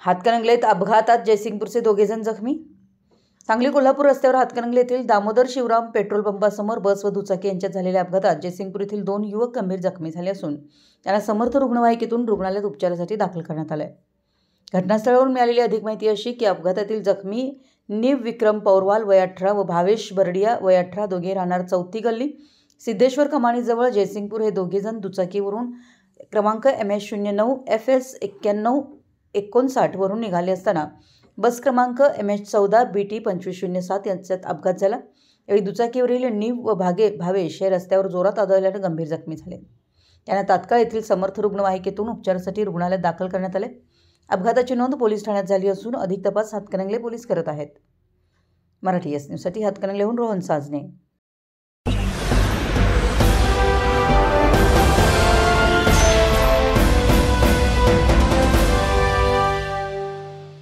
हातकणंगलेत अपघातात जयसिंगपूरचे दोघेजण जखमी। सांगली कोल्हापूर रस्त्यावर हातकणंगले येथील दामोदर शिवराम पेट्रोल पंपासमोर बस व दुचाकी यांच्यात झालेल्या अपघातात जयसिंगपूर येथील 2 युवक गंभीर जखमी झाले असून त्यांना समर्थ रुग्णवाहिकेतून रुग्णालयात उपचारासाठी दाखल करण्यात आले। घटनास्थळावरून मिळालेली अधिक माहिती अशी की अपघातातील जखमी निव विक्रम पौरवाल वय 18 व भावेश बर्डिया वय 18 दोघे राहणार चौथी गल्ली सिद्धेश्वर कमानीजवळ जयसिंगपूर हे दोघेजण दुचाकीवरून क्रमांक MS09 FS 9159 वरून निघाले असताना बस क्रमांक MS14 BT 2507 यांच्यात अपघात झाला। यावेळी दुचाकीवरील निव व भावेश हे रस्त्यावर जोरात आदळल्याने गंभीर जखमी झाले। त्यांना तात्काळ येथील समर्थ रुग्णवाहिकेतून उपचारासाठी रुग्णालयात दाखल करण्यात आले। अपघाताची नोंद पोलीस ठाण्यात झाली असून अधिक तपास हातकणंगले पोलीस करत आहेत। मराठी एस न्यूजसाठी हातकणंगलेहून रोहन साजने।